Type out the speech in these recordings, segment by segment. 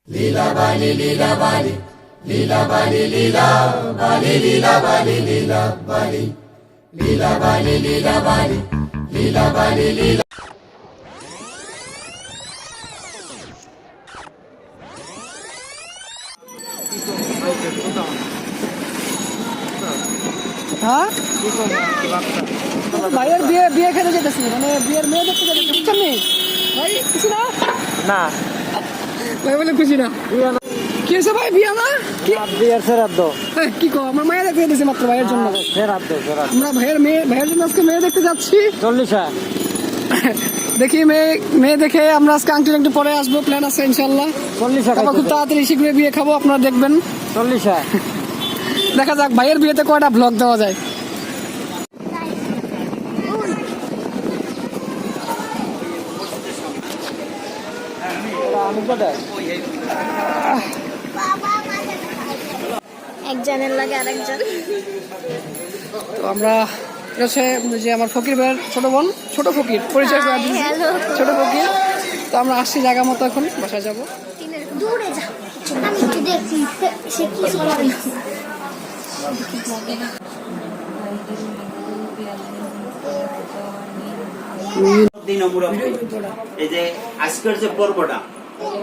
লীলা বালি লীলা বালি লীলা বালি লীলা বালি লীলা বালি লীলা বালি লীলা বালি লীলা বালি লীলা বালি লীলা হ্যাঁ ভাইয়ের বিয়ে বিয়ে খেতে যেতেছি, মানে বিয়ের মেয়ে দেখতে যেতেছি, বুঝছেন নি ভাই? খুশি না? না ভাই বলে খুশি না। কি হয়েছে ভাই? বিয়ে না কি বিয়ের শ্রাদ্ধ। কি কো? আমার মায়ের দেখতে যেতেছি মাত্র ভাইয়ের জন্য। আমরা ভাইয়ের জন্য আজকে মেয়ে দেখতে যাচ্ছি। 40 দেখি মেয়ে দেখে আমরা আজকে আংটি একটু পরে আসবো, প্ল্যান আছে ইনশাল্লাহ। 40 তারপর খুব তাড়াতাড়ি শীঘ্রই বিয়ে খাবো, আপনারা দেখবেন। 40 দেখা যাক ভাইয়ের বিয়েতে কয়টা ব্লগ দেওয়া যায়। একজনের লাগে আরেকজন। তো আমরা হচ্ছে যে আমার ফকির ভাইয়ের ছোট বোন, ছোট ফকির পরিচয় করে দিয়েছি, ছোট ফকির। তো আমরা আসছি জায়গা মতো, এখন বাসায় যাবো। দূরে যা, আমি একটু দেখছি সে কি করে। এই যে আজকের যে পর্বটা,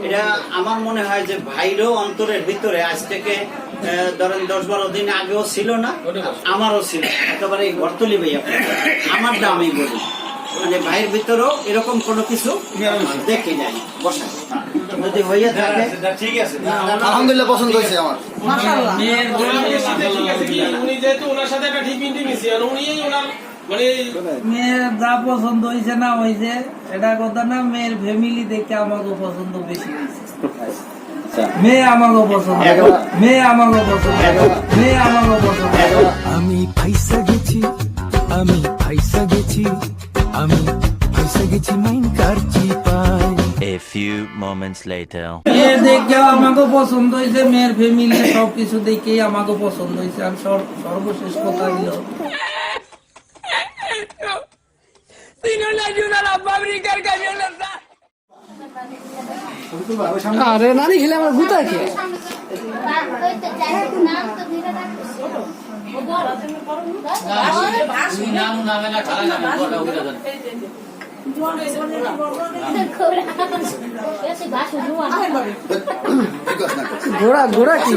এটা আমার মনে হয় যে ভাইরও অন্তরের ভিতরে আজ থেকে ধরেন 10-12 দিন আগেও ছিল না, আমারও ছিল একেবারে ঘরতলি ভাই। আমারটা আমি বলি, মানে ভাইয়ের ভিতরেও এরকম কোনো কিছু দেখি নাই। বসা যদি হইয়া থাকে ঠিক আছে, আলহামদুলিল্লাহ পছন্দ হয়েছে আমার। উনি যেহেতু ওনার সাথে একটা ঠিক ইন্টিমেসি, আর উনি ওনার মানে মেয়ের যা পছন্দ হয়েছে না হয়েছে এটা কথা না, মেয়ের ফ্যামিলি দেখে আমাকে পছন্দ বেশি হয়েছে। মেয়ে আমাকে পছন্দ, মেয়ে আমাকে পছন্দ, মেয়ে আমাকে পছন্দ। আমি ফাইসা গেছি, আমি ফাইসা গেছি, আমি ফাইসা গেছি মাইন কারচি পাই। A few moments later. মেয়ে দেখে আমাকে পছন্দ হয়েছে, মেয়ের ফ্যামিলি সবকিছু দেখেই আমাকে পছন্দ হয়েছে। আর সর্বশেষ কথা হলো আরে নানি খেলে আমার ভূত আছে। ঘোড়া ঘোড়া কি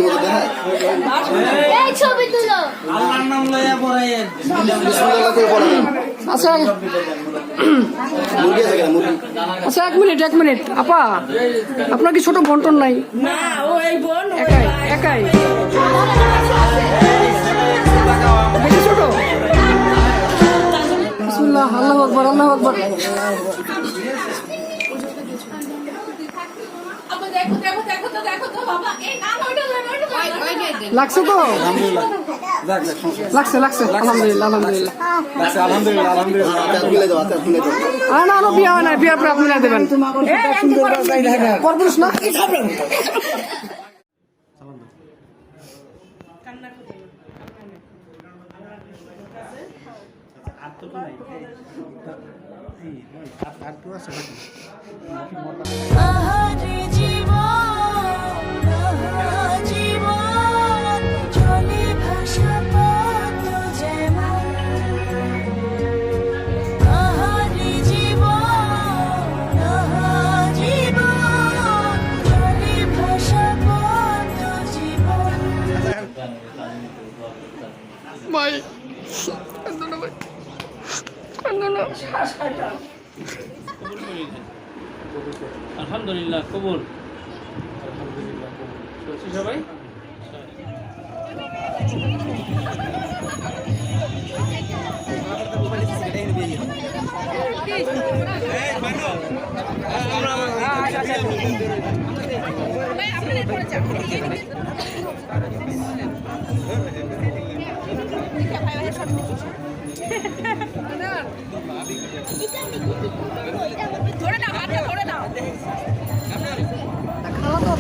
ছবি তুলো। আল্লাহর নাম লইয়া পড়ে। আচ্ছা আচ্ছা, এক মিনিট আপা, আপনার কি ছোট বন্টন নাই? একাই একাই বেশি ছোট? বিসমিল্লাহ, আল্লাহু আকবার, আল্লাহু আকবার। লাগছে তো? লাগছে আলহামদুলিল্লাহ আলহামদুলিল্লাহ। না না, বিয়ে হয় না, বিয়ের পরে আপনি দেবেন পরপুরুষ না। ভাই আলহামদুলিল্লাহ কবুল। সবাই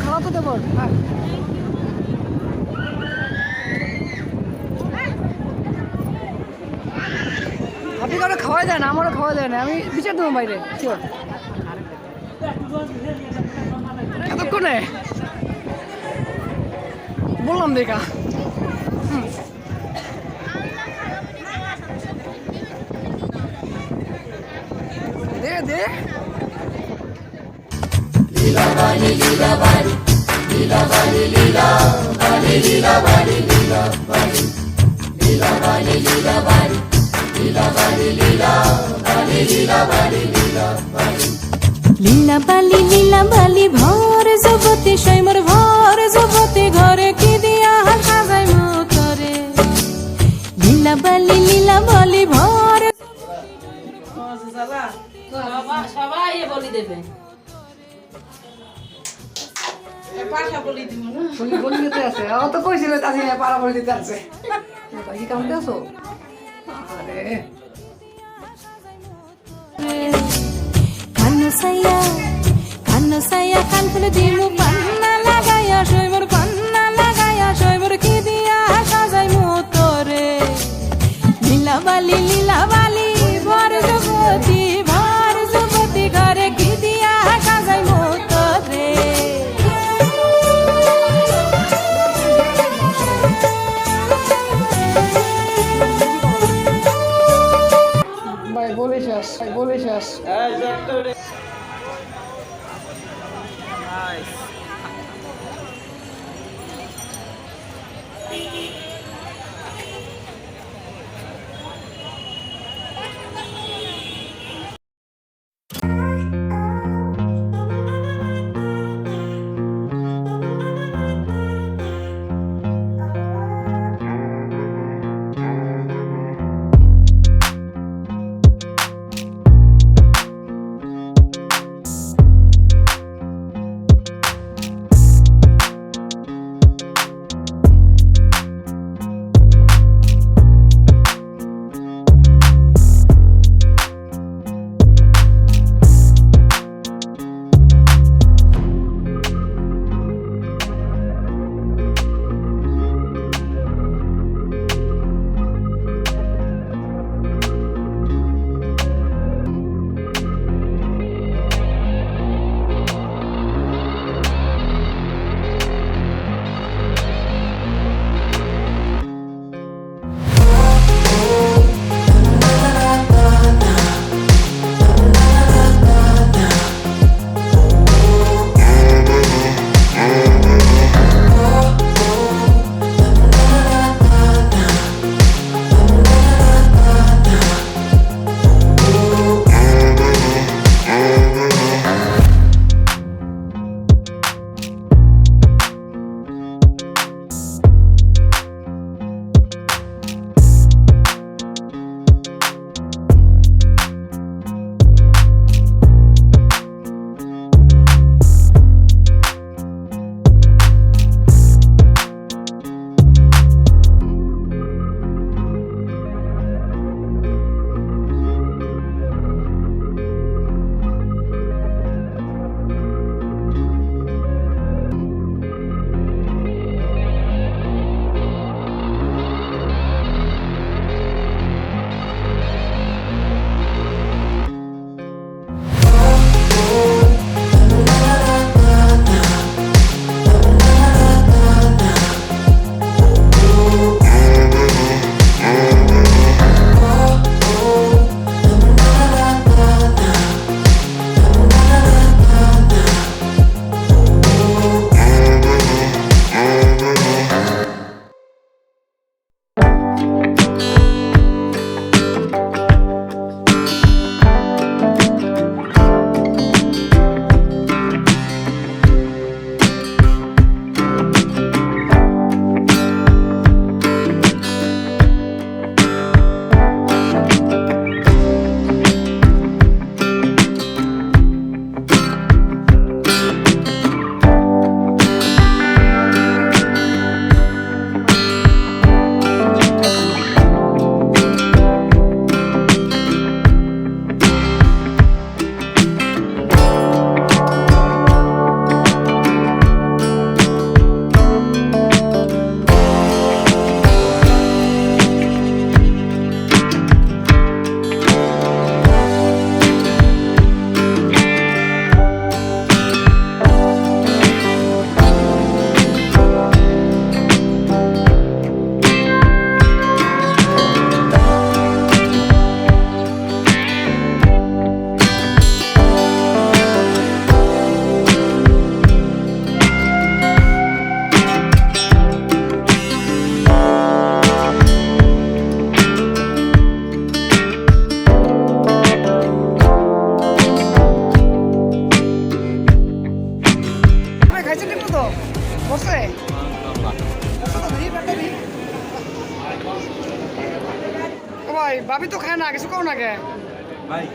খাওয়া তো দেবো। আপনি কারো খাওয়াই দেয় না, আমারও খাওয়া যায় না, আমি বিচার দেবো বাইরে। এতক্ষণে বললাম দেখা দে দে লীলা বালি ভর জগতে সৈমর ভর জগতে ঘরে কি দিয়া সাজাই মতরে লীলা বালি ভর সবাই বলি দেবে শুনি বলি দিতে আছে ও তো কইছিল তাজি না পারা বলি দিতে আছে কি কামতে আছো আরে কান্ন সাইয়া কান ফুলে দিমু পান্না লাগাইয়া লাগাইয়া সৈমর কি দিয়া সাজাই মতরে লীলা বালি ভর জগতি ঘরে কি দিয়া সাজাই মতরে ভাই বলে শেষ খাইছে ঠিক মতো বসে ও ভাই ভাবি তো খায় না কিছু কও না কে ভাই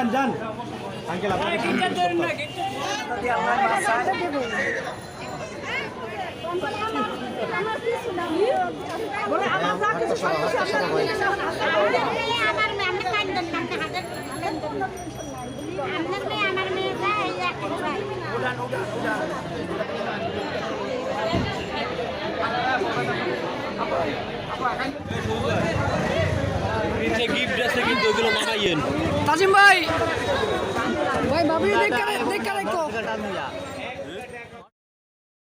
যান আঙ্কেল গিফট আছে কিন্তু ওগুলো মানাইয়েন তাজিম ভাই ভাবি দেখ কে